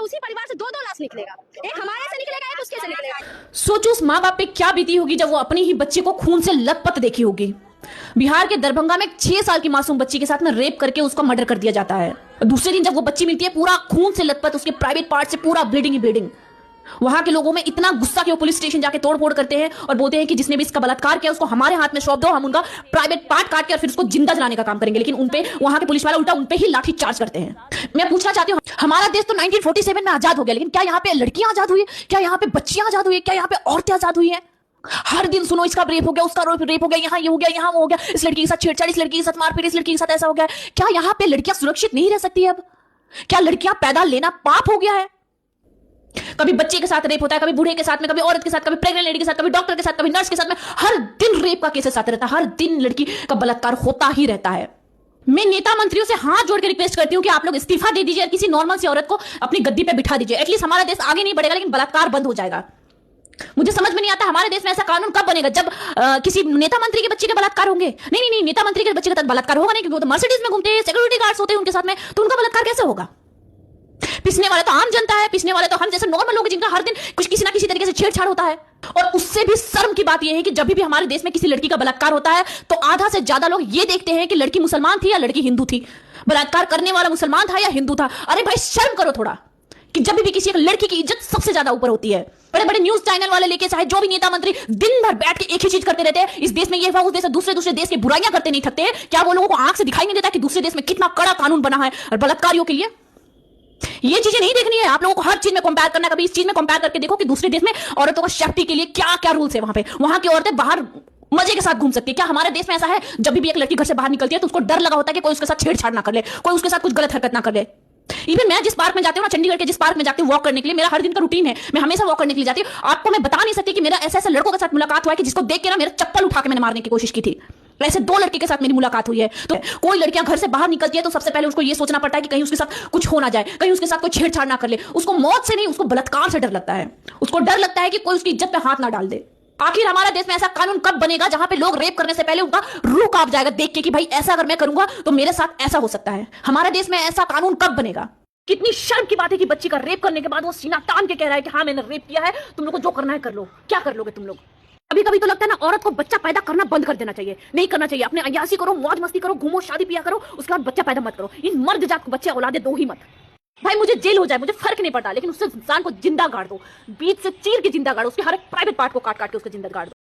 तो उसी परिवार से दो दो लाश निकलेगा, एक हमारे से निकलेगा, एक उसके से निकलेगा। सोचो उस माँ बाप पे क्या बीती होगी जब वो अपनी ही बच्चे को खून से लथपथ देखी होगी। बिहार के दरभंगा में 6 साल की मासूम बच्ची के साथ में रेप करके उसका मर्डर कर दिया जाता है। दूसरे दिन जब वो बच्ची मिलती है पूरा खून से लथपथ, उसके प्राइवेट पार्ट से पूरा ब्लीडिंग ही ब्लीडिंग। वहां के लोगों में इतना गुस्सा कि वो पुलिस स्टेशन जाके तोड़फोड़ करते हैं और बोलते हैं कि जिसने भी इसका बलात्कार किया उसको हमारे हाथ में सौंप दो, हम उनका प्राइवेट पार्ट काट के और फिर उसको जिंदा जलाने का काम करेंगे। लेकिन उनपे वहां के पुलिस वाले उल्टा उनपे ही लाठी चार्ज करते हैं। मैं पूछना चाहती हूँ, हमारा देश तो 1947 में आजाद हो गया, लेकिन क्या यहाँ पे लड़कियां आजाद हुई है? क्या यहाँ पे बच्चियां आजाद हुई है? क्या यहाँ पे औरतें आजाद हुई है? हर दिन सुनो इसका रेप हो गया, उसका रेप हो गया, यहाँ ये हो गया, यहाँ वो हो गया, इस लड़की के साथ छेड़छाड़, इस लड़की के साथ मारपीट, इस लड़की के साथ ऐसा हो गया। क्या यहाँ पे लड़कियां सुरक्षित नहीं रह सकती अब? क्या लड़कियां पैदा लेना पाप हो गया है? कभी बच्चे के साथ रेप होता है, कभी बूढ़े के साथ में, कभी औरत के साथ, कभी प्रेग्नेंट लेडी के साथ, कभी डॉक्टर के साथ, कभी नर्स के साथ में। हर दिन रेप का केसेस आते रहता है, हर दिन लड़की का बलात्कार होता ही रहता है। मैं नेता मंत्रियों से हाथ जोड़ के रिक्वेस्ट करती हूं कि आप लोग इस्तीफा दे दीजिए और किसी नॉर्मल सी औरत को अपनी गद्दी पे बिठा दीजिए। एटलीस्ट हमारा देश आगे नहीं बढ़ेगा लेकिन बलात्कार बंद हो जाएगा। मुझे समझ में नहीं आता हमारे देश में ऐसा कानून कब बनेगा जब किसी नेता मंत्री के बच्चे के बलात्कार होंगे। नहीं नहीं नहीं, नेता मंत्री के बच्चे के साथ बलात्कार होगा नहीं, क्योंकि वो तो मर्सिडीज में घूमते हैं, सिक्योरिटी गार्ड्स होते हैं उनके साथ में, तो उनका बलात्कार कैसे होगा? पिसने वाले तो आम जनता है, पिसने वाले तो हम जैसे नॉर्मल लोग जिनका हर दिन कुछ किसी ना किसी तरीके से छेड़छाड़ होता है। और उससे भी शर्म की बात यह है कि जब भी हमारे देश में किसी लड़की का बलात्कार होता है तो आधा से ज्यादा लोग ये देखते हैं कि लड़की मुसलमान थी या लड़की हिंदू थी, बलात्कार करने वाला मुसलमान था या हिंदू था। अरे भाई शर्म करो थोड़ा, कि जब भी किसी एक लड़की की इज्जत सबसे ज्यादा ऊपर होती है। बड़े बड़े न्यूज चैनल वाले लेके चाहे जो भी नेता मंत्री दिन भर बैठ के एक ही चीज करते रहते हैं, इस देश में ये हुआ, उस देश में दूसरे देश की बुराइयां करते नहीं थकते। क्या वो लोगों को आंख से दिखाई नहीं देता कि दूसरे देश में कितना कड़ा कानून बना है और बलात्कारियों के लिए? ये चीजें नहीं देखनी है आप लोगों को, हर चीज में कंपेयर करना। कभी इस चीज में कंपेयर करके देखो कि दूसरे देश में औरतों का सेफ्टी के लिए क्या क्या रूल्स है। वहां की औरतें बाहर मजे के साथ घूम सकती है। क्या हमारे देश में ऐसा है जब भी एक लड़की घर से बाहर निकलती है तो उसको डर लगा होता है कि कोई उसके साथ छेड़छाड़ ना कर ले, कोई उसके साथ कुछ गलत हरकत ना कर ले? इवन मैं जिस पार्क में जाती हूँ ना, चंडीगढ़ के जिस पार्क में जाती हूँ वॉक करने के लिए, मेरा हर दिन का रूटीन है, मैं हमेशा वॉक करने के लिए जाती हूँ। आपको मैं बता नहीं सकती कि मेरा ऐसे लड़कों के साथ मुलाकात हुआ है कि जिसको देख के ना मेरा चप्पल उठा के मैंने मारने की कोशिश की थी। ऐसे 2 लड़के के साथ मेरी मुलाकात हुई है। तो कोई लड़कियां घर से बाहर निकलती है तो सबसे पहले उसको ये सोचना पड़ता है कि कहीं उसके साथ कुछ हो ना जाए, कहीं उसके साथ कोई छेड़छाड़ ना कर ले। उसको मौत से नहीं, उसको बलात्कार से डर लगता है। उसको डर लगता है कि कोई उसकी इज्जत पे हाथ ना डाल दे। आखिर हमारा देश में ऐसा कानून कब बनेगा जहां पे लोग रेप करने से पहले उनका रूह कांप जाएगा देख के कि भाई ऐसा अगर मैं करूंगा तो मेरे साथ ऐसा हो सकता है? हमारे देश में ऐसा कानून कब बनेगा? कितनी शर्म की बात है कि बच्ची का रेप करने के बाद वो सीना तान के कह रहा है कि हाँ मैंने रेप किया है, तुम लोग को जो करना है कर लो। क्या कर लोगे तुम लोग? कभी कभी तो लगता है ना औरत को बच्चा पैदा करना बंद कर देना चाहिए, नहीं करना चाहिए। अपने अय्यासी करो, मौज मस्ती करो, घूमो, शादी पिया करो, उसके बाद बच्चा पैदा मत करो। इन मर्द जात को बच्चे औलादे दो ही मत। भाई मुझे जेल हो जाए मुझे फर्क नहीं पड़ता, लेकिन उससे इंसान को जिंदा गाड़ दो, बीच से चीर के जिंदा गाड़ो, उसके हर एक प्राइवेट पार्ट को काट काट के उसको जिंदा गाड़ दो।